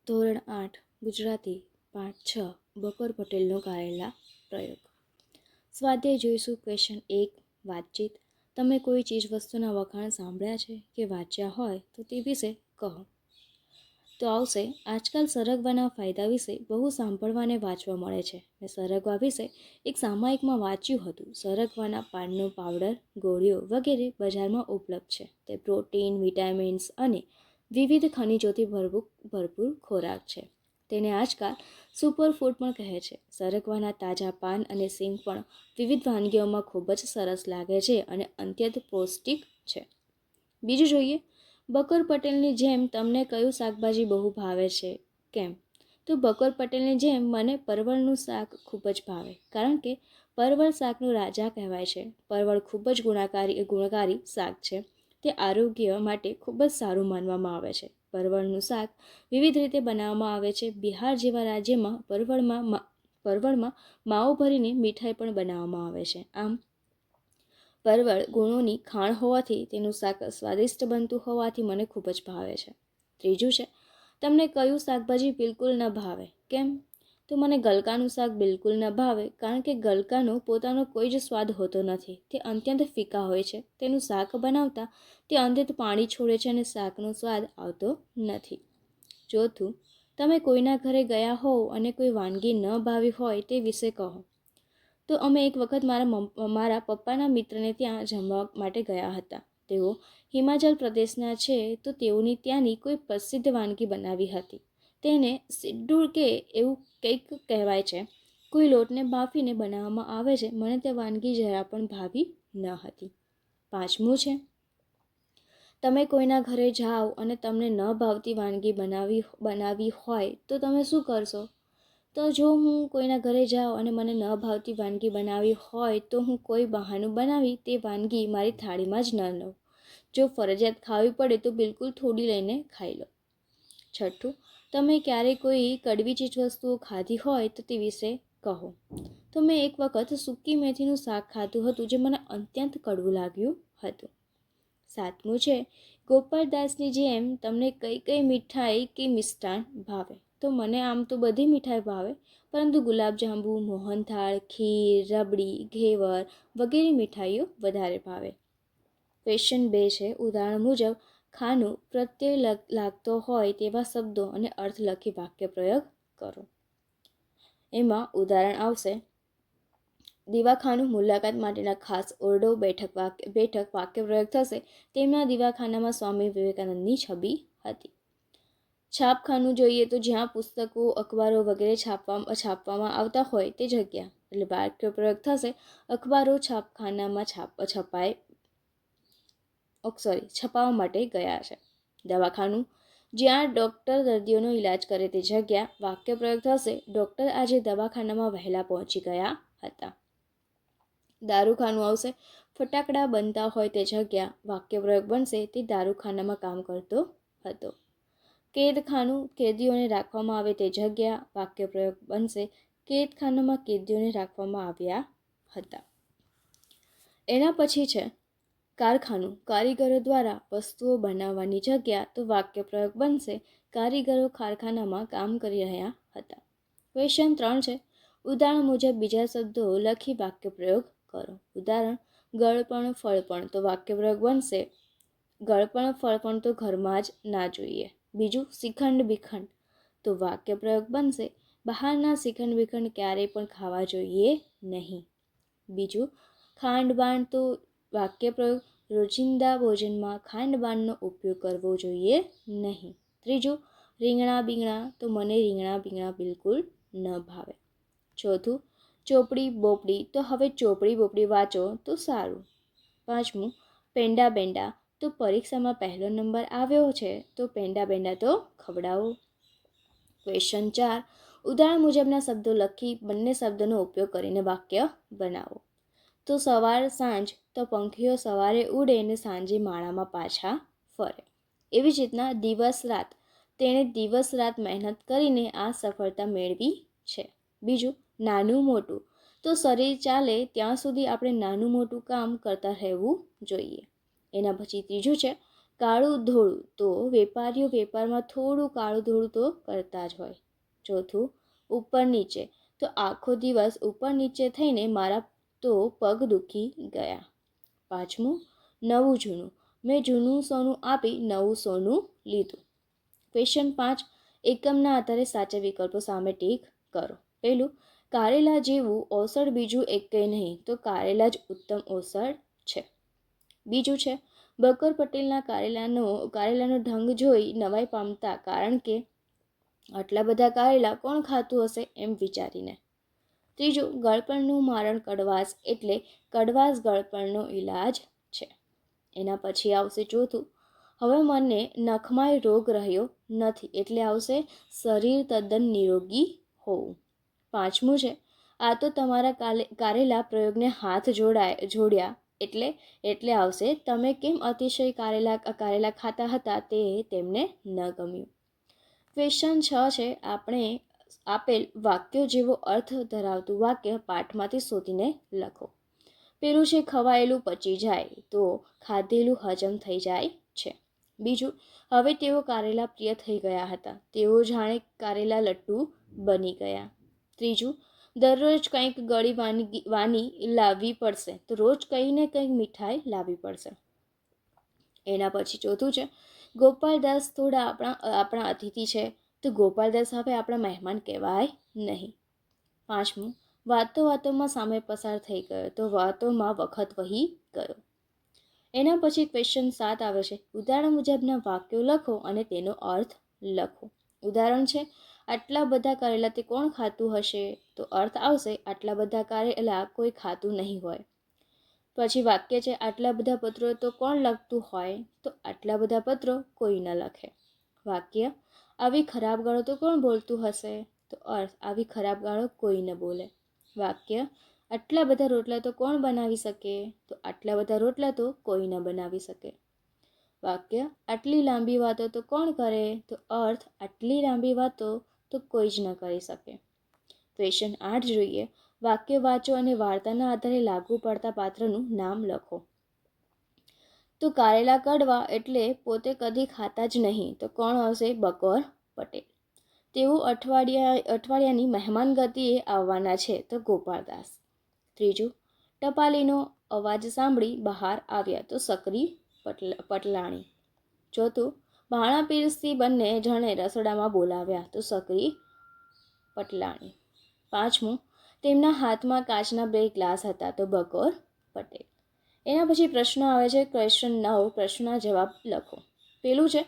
ધોરણ 8 ગુજરાતી પાઠ 6 બકર પટેલનો કરેલા પ્રયોગ. સ્વાધ્યાય જોઈશું. ક્વેશ્ચન 1 વાતચીત. તમે કોઈ ચીજ વસ્તુના વખાણ સાંભળ્યા છે કે વાંચ્યા હોય તો તે વિશે કહો. તો આવશે, આજકાલ સરગવાના ફાયદા વિશે બહુ સાંભળવા અને વાંચવા મળે છે. મેં સરગવા વિશે એક સામાયિકમાં વાંચ્યું હતું. સરગવાના પાનનો પાવડર, ગોળીઓ વગેરે બજારમાં ઉપલબ્ધ છે. તે પ્રોટીન, વિટામિન્સ અને વિવિધ ખનિજોથી ભરપૂર ખોરાક છે. તેને આજકાલ સુપરફૂડ પણ કહે છે. સરગવાના તાજા પાન અને સિંગ પણ વિવિધ વાનગીઓમાં ખૂબ જ સરસ લાગે છે અને અત્યંત પૌષ્ટિક છે. બીજું જોઈએ, બકર પટેલની જેમ તમને કયું શાકભાજી બહુ ભાવે છે? કેમ? તો બકર પટેલની જેમ મને પરવળનું શાક ખૂબ જ ભાવે, કારણ કે પરવળ શાકનું રાજા કહેવાય છે. પરવળ ખૂબ જ ગુણકારી શાક છે. તે આરોગ્ય માટે ખૂબ જ સારું માનવામાં આવે છે. પરવળનું શાક વિવિધ રીતે બનાવવામાં આવે છે. બિહાર જેવા રાજ્યમાં પરવળમાં માવો ભરીને મીઠાઈ પણ બનાવવામાં આવે છે. આમ પરવળ ગુણોની ખાણ હોવાથી તેનું શાક સ્વાદિષ્ટ બનતું હોવાથી મને ખૂબ જ ભાવે છે. ત્રીજું છે, તમને કયું શાકભાજી બિલકુલ ન ભાવે? કેમ? તો મને ગલકાનું શાક બિલકુલ ન ભાવે, કારણ કે ગલકાનો પોતાનો કોઈ જ સ્વાદ હોતો નથી. તે અત્યંત ફીકા હોય છે. તેનું શાક બનાવતા તે અત્યંત પાણી છોડે છે અને શાકનો સ્વાદ આવતો નથી. ચોથું, તમે કોઈના ઘરે ગયા હોવ અને કોઈ વાનગી ન ભાવી હોય તે વિશે કહો. તો અમે એક વખત મારા પપ્પાના મિત્રને ત્યાં જમવા માટે ગયા હતા. તેઓ હિમાચલ પ્રદેશના છે, તો તેઓની ત્યાંની કોઈ પ્રસિદ્ધ વાનગી બનાવી હતી. તેને સિડ્ડુર કે એવું કંઈક કહેવાય છે. કોઈ લોટને બાફીને બનાવવામાં આવે છે. મને તે વાનગી જરા પણ ભાવી ન હતી. પાંચમું છે, તમે કોઈના ઘરે જાઓ અને તમને ન ભાવતી વાનગી બનાવી હોય તો તમે શું કરશો? તો જો હું કોઈના ઘરે જાઉં અને મને ન ભાવતી વાનગી બનાવી હોય તો હું કોઈ બહાનું બનાવી તે વાનગી મારી થાળીમાં જ ન લઉં. જો ફરજિયાત ખાવી પડે તો બિલકુલ થોડી લઈને ખાઈ લો. છઠ્ઠું, તમે ક્યારેય કોઈ કડવી ચીજવસ્તુઓ ખાધી હોય તો તે વિશે કહો. તો મેં એક વખત સૂકી મેથીનું શાક ખાધું હતું, જે મને અત્યંત કડવું લાગ્યું હતું. સાતમું છે, ગોપાલદાસની જેમ તમને કઈ મીઠાઈ કે મિષ્ટાન ભાવે? તો મને આમ તો બધી મીઠાઈ ભાવે, પરંતુ ગુલાબજાંબુ, મોહનથાળ, ખીર, રબડી, ઘેવર વગેરે મીઠાઈઓ વધારે ભાવે. ક્વેશ્ચન 2 છે, ઉદાહરણ મુજબ ખાનું પ્રત્યે લાગતો હોય તેવા શબ્દો અને અર્થ લખી વાક્ય પ્રયોગ કરો. એમાં ઉદાહરણ આવશે, દીવાખાનું મુલાકાત માટેના ખાસ ઓરડો, બેઠક વાક્ય પ્રયોગ થશે. તેમના દીવાખાનામાં સ્વામી વિવેકાનંદની છબી હતી. છાપખાનું જોઈએ તો જ્યાં પુસ્તકો, અખબારો વગેરે છાપવામાં આવતા હોય તે જગ્યા, એટલે વાક્ય પ્રયોગ થશે, અખબારો છાપખાનામાં છપાવવા માટે ગયા છે. દવાખાનું, જ્યાં ડૉક્ટર દર્દીઓનો ઈલાજ કરે તે જગ્યા, વાક્ય પ્રયોગ થશે, ડૉક્ટર આજે દવાખાનામાં વહેલા પહોંચી ગયા હતા. દારૂખાનું આવશે, ફટાકડા બનતા હોય તે જગ્યા, વાક્ય પ્રયોગ બનશે, તે દારૂખાનામાં કામ કરતો હતો. કેદખાનું, કેદીઓને રાખવામાં આવે તે જગ્યા, વાક્ય પ્રયોગ બનશે, કેદખાનામાં કેદીઓને રાખવામાં આવ્યા હતા. એના પછી છે કારખાનું, કારીગરો દ્વારા વસ્તુઓ બનાવવાની જગ્યા, તો વાક્ય પ્રયોગ બનશે, કારીગરો કારખાનામાં કામ કરી રહ્યા હતા. ક્વેશ્ચન 3 છે, ઉદાહરણ મુજબ બીજા શબ્દો લખી વાક્ય પ્રયોગ કરો. ઉદાહરણ, ગળપણ, ફળપણ, તો વાક્ય પ્રયોગ બનશે, ગળપણ ફળપણ તો ઘરમાં જ ના જોઈએ. બીજું, શ્રીખંડ બીખંડ, તો વાક્ય પ્રયોગ બનશે, બહારના શ્રીખંડ બીખંડ ક્યારેય પણ ખાવા જોઈએ નહીં. બીજું, ખાંડબાણ, તો વાક્ય પ્રયોગ, રોજિંદા ભોજનમાં ખાંડબાણનો ઉપયોગ કરવો જોઈએ નહીં. ત્રીજું, રીંગણા બીંગણા, તો મને રીંગણા બીંગણા બિલકુલ ન ભાવે. ચોથું, ચોપડી બોપડી, તો હવે ચોપડી બોપડી વાંચો તો સારું. પાંચમું, પેંડા બેંડા, તો પરીક્ષામાં પહેલો નંબર આવ્યો છે તો પેંડા બેંડા તો ખવડાવો. ક્વેશ્ચન 4, ઉદાહરણ મુજબના શબ્દો લખી બંને શબ્દોનો ઉપયોગ કરીને વાક્ય બનાવો. તો સવાર સાંજ, તો પંખીઓ સવારે ઉડે ને સાંજે માળામાં પાછા ફરે. એવી જ રીતના દિવસ રાત, તેણે દિવસ રાત મહેનત કરીને આ સફળતા મેળવી છે. બીજું, નાનું મોટું, તો શરીર ચાલે ત્યાં સુધી આપણે નાનું મોટું કામ કરતા રહેવું જોઈએ. એના પછી ત્રીજું છે, કાળું ધોળું તો વેપારીઓ વેપારમાં થોડું કાળું ધોળું તો કરતા જ હોય. ચોથું, ઉપર નીચે તો આખો દિવસ ઉપર નીચે થઈને મારા તો પગ દુખી ગયા. પાંચમું, નવું જૂનું મેં જૂનું સોનું આપી નવું સોનું લીધું. ક્વેશ્ચન 5, એકમના આધારે સાચા વિકલ્પો સામે ટીક કરો. પહેલું, કારેલા જેવું ઓસડ બીજું એકેય નહીં, તો કારેલા જ ઉત્તમ ઓસડ છે. બીજું છે, બકર પટેલના કારેલાનો ઢંગ જોઈ નવાઈ પામતા, કારણ કે આટલા બધા કારેલા કોણ ખાતું હશે એમ વિચારીને. ત્રીજું, ગળપણનું મારણ કડવાશ, એટલે કડવાશ ગળપણનો ઈલાજ છે. એના પછી આવશે ચોથું, હવે મને નખમાય રોગ રહ્યો નથી, એટલે આવશે શરીર તદ્દન નિરોગી હોવું. પાંચમું છે, આ તો તમારા કારેલા પ્રયોગને હાથ જોડ્યા, એટલે આવશે તમે કેમ અતિશય કારેલા ખાતા હતા તે તેમને ન ગમ્યું. ક્વેશ્ચન 6 છે, આપણે આપેલ વાક્યો જેવો અર્થ ધરાવતું વાક્ય પાઠમાંથી શોધીને લખો. પેલું છે, ખવાયેલું પચી જાય, તો ખાધેલું હજમ થઈ જાય છે. બીજું, હવે તેઓ કારેલા પ્રિય થઈ ગયા હતા, તેઓ જાણે કારેલા લટ્ટુ બની ગયા. ત્રીજું, દરરોજ કંઈક ગળી વાની લાવવી પડશે, તો રોજ કંઈ ને કંઈક મીઠાઈ લાવવી પડશે. એના પછી ચોથું છે, ગોપાલદાસ થોડા આપણા અતિથિ છે, તો ગોપાલદાસ હવે આપણા મહેમાન કહેવાય નહીં. પાંચમું, વાતોમાં સમય પસાર થઈ ગયો, તો વાતોમાં વખત વહી ગયો. એના પછી ક્વેશ્ચન 7 આવે છે, ઉદાહરણ મુજબના વાક્યો લખો અને તેનો અર્થ લખો. ઉદાહરણ છે, આટલા બધા કારેલા તે કોણ ખાતું હશે, તો અર્થ આવશે આટલા બધા કારેલા કોઈ ખાતું નહીં હોય. પછી વાક્ય છે, આટલા બધા પત્રો તો કોણ લખતું હોય, તો આટલા બધા પત્રો કોઈ ન લખે. વાક્ય, આવી ખરાબ ગાળો તો કોણ બોલતું હશે, તો અર્થ આવી ખરાબ ગાળો કોઈ ન બોલે. વાક્ય, આટલા બધા રોટલા તો કોણ બનાવી શકે, તો આટલા બધા રોટલા તો કોઈ ન બનાવી શકે. વાક્ય, આટલી લાંબી વાતો તો કોણ કરે, તો અર્થ આટલી લાંબી વાતો તો કોઈ જ ન કરી શકે. ક્વેશ્ચન 8 જોઈએ, વાક્ય વાંચો અને વાર્તાના આધારે લાગુ પડતા પાત્રનું નામ લખો. તો કારેલા કડવા, એટલે પોતે કદી ખાતા જ નહીં, તો કોણ આવશે, બકર પટેલ. તેઓ અઠવાડિયાની મહેમાન ગતિએ આવવાના છે, તો ગોપાલદાસ. ત્રીજું, ટપાલીનો અવાજ સાંભળી બહાર આવ્યા, તો સકરી પટલાણી. ચોથું, ભાણા પીરસતી બંને જણે રસોડામાં બોલાવ્યા, તો સકરી પટલાણી. પાંચમું, તેમના હાથમાં કાચના 2 ગ્લાસ હતા, તો બકર પટેલ. એના પછી પ્રશ્ન આવે છે, ક્વેશ્ચન 9, પ્રશ્નના જવાબ લખો. પેલું છે,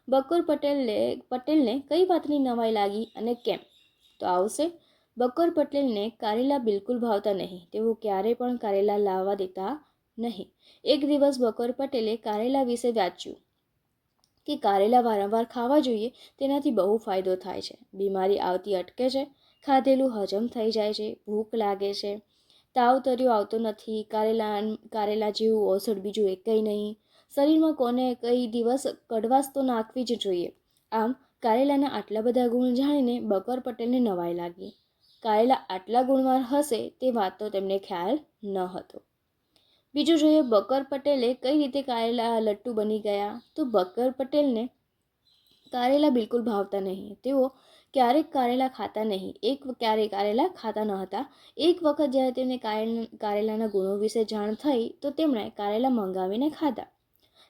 બકર પટેલને કઈ વાતની નવાઈ લાગી અને કેમ, તો આવશે બકર પટેલને કારેલા બિલકુલ ભાવતા નહીં, તેઓ ક્યારેય પણ કારેલા લાવવા દેતા નહીં. એક દિવસ બકર પટેલે કારેલા વિશે વાંચ્યું કે કારેલા વારંવાર ખાવા જોઈએ, તેનાથી બહુ ફાયદો થાય છે, બીમારી આવતી અટકે છે, ખાધેલું હજમ થઈ જાય છે, ભૂખ લાગે છે, તાવ તર્યો આવતો નથી, કારેલા જેવું ઓસડ બીજું એકેય નહીં, શરીરમાં કોને કઈ દિવસ કડવાશ તો નાખવી જ જોઈએ. આમ કારેલાના આટલા બધા ગુણ જાણીને બકર પટેલને નવાઈ લાગી. કારેલા આટલા ગુણવાર હશે તે વાત તો તેમને ખ્યાલ ન હતો. બીજું જોઈએ, બકર પટેલે કઈ રીતે કારેલા લટ્ટુ બની ગયા, તો બકર પટેલને કારેલા બિલકુલ ભાવતા નહીં, તેઓ ક્યારેક કારેલા ખાતા નહીં, ક્યારેય કારેલા ખાતા ન હતા. એક વખત જ્યારે તેમને કારેલાના ગુણો વિશે જાણ થઈ, તો તેમણે કારેલા મંગાવીને ખાધા.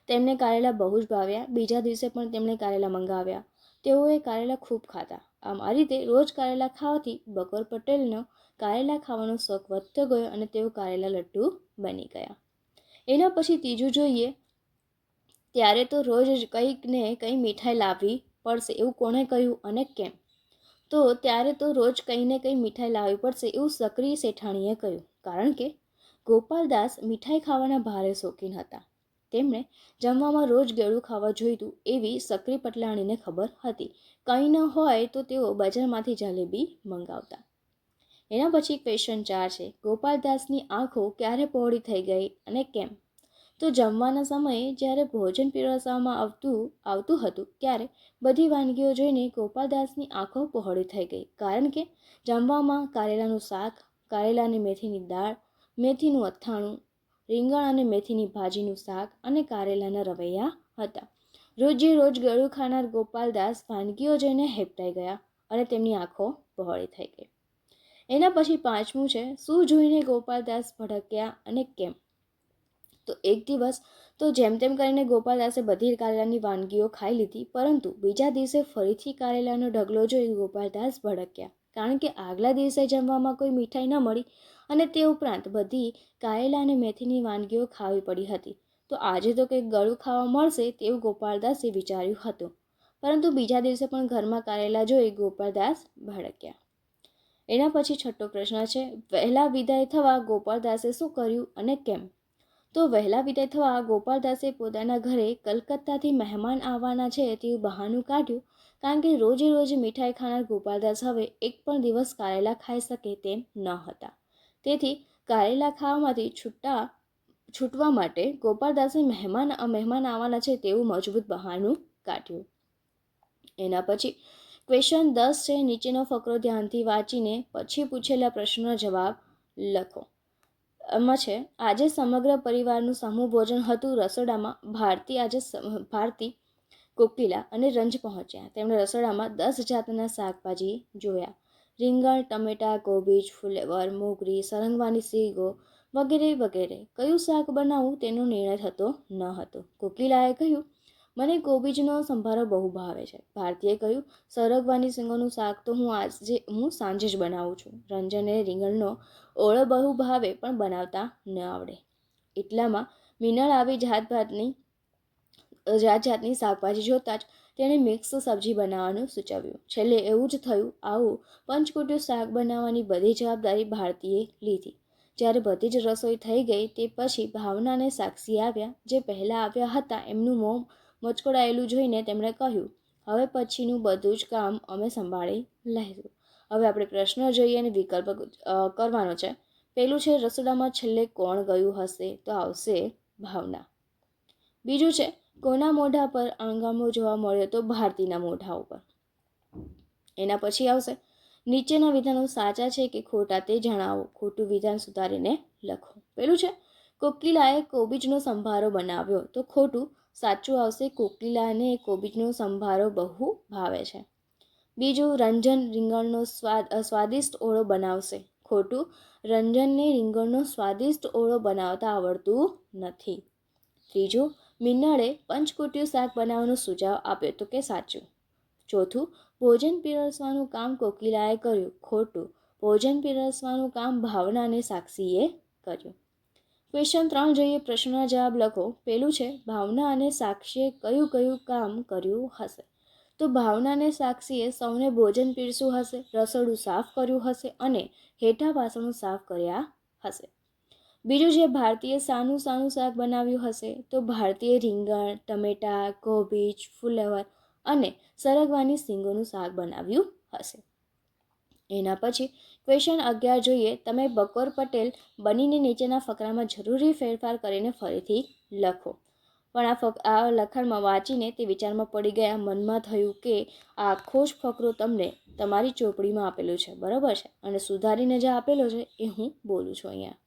તેમને કારેલા બહુ જ ભાવ્યા. બીજા દિવસે પણ તેમણે કારેલા મંગાવ્યા. તેઓએ કારેલા ખૂબ ખાધા. આમ આ રીતે રોજ કારેલા ખાવાથી બકર પટેલનો કારેલા ખાવાનો શોખ વધતો ગયો અને તેઓ કારેલા લટ્ટુ બની ગયા. એના પછી ત્રીજું જોઈએ, ત્યારે તો રોજ કંઈક ને કંઈ મીઠાઈ લાવવી પડશે એવું કોણે કહ્યું અને કેમ, તો ત્યારે તો રોજ કંઈ ને કંઈ મીઠાઈ લાવવી પડશે એવું સકરી શેઠાણીએ કહ્યું, કારણ કે ગોપાલદાસ મીઠાઈ ખાવાના ભારે શોખીન હતા. તેમણે જમવામાં રોજ ગળ્યું ખાવા જોઈતું એવી સકરી પટલાણીને ખબર હતી. કંઈ ન હોય તો તેઓ બજારમાંથી જલેબી મંગાવતા. એના પછી ક્વેશ્ચન 4 છે, ગોપાલદાસની આંખો ક્યારે પહોળી થઈ ગઈ અને કેમ, તો જમવાના સમયે જ્યારે ભોજન પીરસવામાં આવતું હતું ત્યારે બધી વાનગીઓ જોઈને ગોપાલદાસની આંખો પહોળી થઈ ગઈ, કારણ કે જમવામાં કારેલાનું શાક, કારેલાની મેથીની દાળ, મેથીનું અથાણું, રીંગણ અને મેથીની ભાજીનું શાક અને કારેલાના રવૈયા હતા. રોજે રોજ ગળું ખાનાર ગોપાલદાસ વાનગીઓ જોઈને હેબતાઈ ગયા અને તેમની આંખો પહોળી થઈ ગઈ. એના પછી પાંચમું છે, શું જોઈને ગોપાલદાસ ભડક્યા અને કેમ? તો એક દિવસ તો જેમ તેમ કરીને ગોપાલદાસે બધી કારેલાની વાનગીઓ ખાઈ લીધી, પરંતુ બીજા દિવસે ફરીથી કારેલાનો ઢગલો જોઈ ગોપાલદાસ ભડક્યા, કારણ કે આગલા દિવસે જમવામાં કોઈ મીઠાઈ ન મળી અને તે ઉપરાંત બધી કારેલા અને મેથીની વાનગીઓ ખાવી પડી હતી. તો આજે તો કંઈક ગળું ખાવા મળશે તેવું ગોપાલદાસે વિચાર્યું હતું, પરંતુ બીજા દિવસે પણ ઘરમાં કારેલા જોઈ ગોપાલદાસ ભડક્યા. એના પછી છઠ્ઠો પ્રશ્ન છે, વહેલા વિદાય થવા ગોપાલદાસે શું કર્યું અને કેમ? તો વહેલા વિદાય થવા ગોપાલદાસે પોતાના ઘરે કલકત્તાથી મહેમાન આવવાના છે તેવું બહાનું કાઢ્યું, કારણ કે રોજે રોજ મીઠાઈ ખાનાર ગોપાલદાસ હવે એક પણ દિવસ કારેલા ખાઈ શકે તેમ ન હતા. તેથી કારેલા ખાવામાંથી છૂટવા માટે ગોપાલદાસે મહેમાન આવવાના છે તેવું મજબૂત બહાનું કાઢ્યું. એના પછી ક્વેશ્ચન 10 છે, નીચેનો ફકરો ધ્યાનથી વાંચીને પછી પૂછેલા પ્રશ્નનો જવાબ લખો. એમાં છે, આજે સમગ્ર પરિવારનું સમૂહ ભોજન હતું રસોડામાં. ભારતી, કોકિલા અને રંજ પહોંચ્યા. તેમણે રસોડામાં 10 જાતના શાકભાજી જોયા. રીંગણ, ટમેટા, કોબીજ, ફુલેવર, મોગરી, સરંગવાની સીંગો વગેરે વગેરે. કયું શાક બનાવવું તેનો નિર્ણય થતો ન હતો. કોકિલાએ કહ્યું, મને કોબીજનો સંભારો બહુ ભાવે છે. ભારતીએ કહ્યું, સરગવાની સીંગોનું શાક તો હું સાંજે જ બનાવું છું. રંજને રીંગણનો ઓળો બહુ ભાવે પણ બનાવતા ન આવડે. એટલામાં મિનળ આવી જાતની શાકભાજી જોતાં જ તેણે મિક્સ સબ્જી બનાવવાનું સૂચવ્યું. છેલ્લે એવું જ થયું. આવું પંચકૂટ્યું શાક બનાવવાની બધી જવાબદારી ભારતીએ લીધી. જ્યારે બધી જ રસોઈ થઈ ગઈ તે પછી ભાવના અને સાક્ષી આવ્યા. જે પહેલાં આવ્યા હતા એમનું મોં મચકોડાયેલું જોઈને તેમણે કહ્યું, હવે પછીનું બધું જ કામ અમે સંભાળી લઈશું. હવે આપણે પ્રશ્ન જોઈએ અને વિકલ્પ કરવાનો છે. પહેલું છે, રસોડામાં છેલ્લે કોણ ગયું હશે? તો આવશે ભાવના. બીજું છે, કોના મોઢા પર અણગમો જોવા મળ્યો? તો ભારતીના મોઢા ઉપર. એના પછી આવશે, નીચેના વિધાનો સાચા છે કે ખોટા તે જણાવો. ખોટું વિધાન સુધારીને લખો. પેલું છે, કોકિલાએ કોબીજનો સંભારો બનાવ્યો. તો ખોટું. સાચું આવશે, કોકિલાને કોબીજનો સંભારો બહુ ભાવે છે. બીજું, રંજન રીંગણનો સ્વાદિષ્ટ ઓળો બનાવશે. ખોટું. રંજનને રીંગણનો સ્વાદિષ્ટ ઓળો બનાવતા આવડતું નથી. ત્રીજું, મિનળે પંચકૂટ્યું શાક બનાવવાનો સુઝાવ આપ્યો. તો કે સાચું. ચોથું, ભોજન પીરસવાનું કામ કોકિલાએ કર્યું. ખોટું. ભોજન પીરસવાનું કામ ભાવના અને સાક્ષીએ કર્યું. ક્વેશ્ચન 3 જોઈએ. પ્રશ્નના જવાબ લખો. પેલું છે, ભાવના અને સાક્ષીએ કયું કયું કામ કર્યું હશે? તો ભાવના અને સાક્ષીએ સૌને ભોજન પીરસ્યું હશે, રસોડું સાફ કર્યું હશે અને હેઠા વાસણો સાફ કર્યા હશે. બીજું છે, ભારતીએ સાનું શાક બનાવ્યું હશે? તો ભારતીએ રીંગણ, ટમેટા, કોબીજ, ફુલેવર અને સરગવાની સીંગોનું શાક બનાવ્યું હશે. એના પછી ક્વેશ્ચન 11 જોઈએ. તમે બકોર પટેલ બનીને નીચેના ફકરામાં જરૂરી ફેરફાર કરીને ફરીથી લખો. પણ આ લખાણમાં વાંચીને તે વિચારમાં પડી ગયા. મનમાં થયું કે આખો જ ફકરો તમને તમારી ચોપડીમાં આપેલું છે, બરાબર છે, અને સુધારીને જે આપેલો છે એ હું બોલું છું અહીંયા,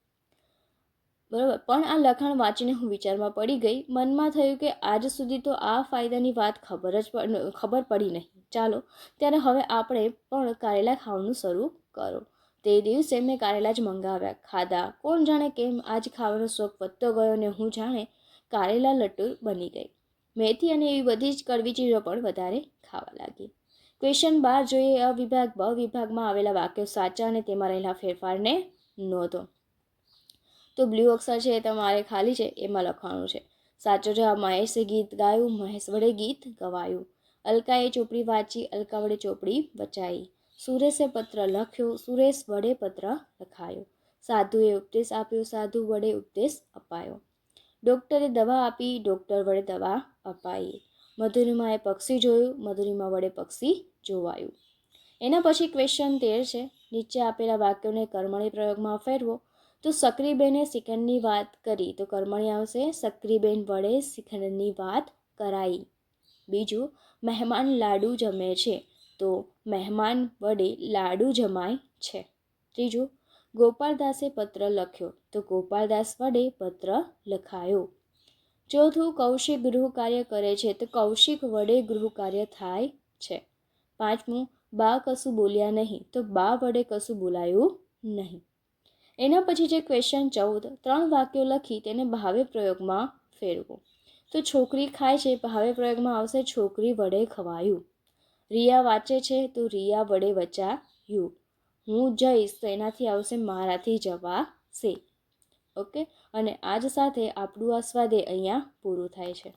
બરાબર. પણ આ લખાણ વાંચીને હું વિચારમાં પડી ગઈ. મનમાં થયું કે આજ સુધી તો આ ફાયદાની વાત ખબર પડી નહીં. ચાલો ત્યારે હવે આપણે પણ કારેલા ખાવાનું શરૂ કરો. તે દિવસે મેં કારેલા જ મંગાવ્યા, ખાધા. કોણ જાણે કેમ આજ ખાવાનો શોખ વધતો ગયો ને હું જાણે કારેલા લટ્ટુ બની ગઈ. મેથી અને એવી બધી જ કડવી ચીજો પણ વધારે ખાવા લાગી. ક્વેશ્ચન 12 જોઈએ. અ વિભાગ બ વિભાગમાં આવેલા વાક્યો સાચા અને તેમાં રહેલા ફેરફારને નોંધો. તો બ્લુ અક્ષર છે એ તમારે ખાલી છે એમાં લખવાનું છે. સાચો જવાબ, મહેશે ગીત ગાયું, મહેશ વડે ગીત ગવાયું. અલકાએ ચોપડી વાંચી, અલકા વડે ચોપડી વચાઈ. સુરેશે પત્ર લખ્યો, સુરેશ વડે પત્ર લખાયો. સાધુએ ઉપદેશ આપ્યો, સાધુ વડે ઉપદેશ અપાયો. ડૉક્ટરે દવા આપી, ડૉક્ટર વડે દવા અપાઈ. મધુરિમાએ પક્ષી જોયું, મધુરિમા વડે પક્ષી જોવાયું. એના પછી ક્વેશ્ચન 13 છે. નીચે આપેલા વાક્યોને કર્મણી પ્રયોગમાં ફેરવો. તો સક્રીબેને શ્રીખંડની વાત કરી. તો કર્મણી આવશે, સક્રીબેન વડે શ્રીખંડની વાત કરાઈ. બીજું, મહેમાન લાડુ જમે છે. તો મહેમાન વડે લાડુ જમાય છે. ત્રીજું, ગોપાલદાસે પત્ર લખ્યો. તો ગોપાલદાસ વડે પત્ર લખાયો. ચોથું, કૌશિક ગૃહ કાર્ય કરે છે તો કૌશિક વડે ગૃહ કાર્ય થાય છે. પાંચમું, બા કશું બોલ્યા નહીં તો બા વડે કશું બોલાયું નહીં. એના પછી છે ક્વેશ્ચન 14, 3 વાક્યો લખી તેને ભાવે પ્રયોગમાં ફેરવો. તો છોકરી ખાય છે, ભાવે પ્રયોગમાં આવશે છોકરી વડે ખવાયું. રિયા વાંચે છે તો રિયા વડે વચાયું. હું જઈશ તો એનાથી આવશે મારાથી જવાશે. ઓકે, અને આજ સાથે આપણું આ સ્વાધ્યાય અહીંયા પૂરું થાય છે.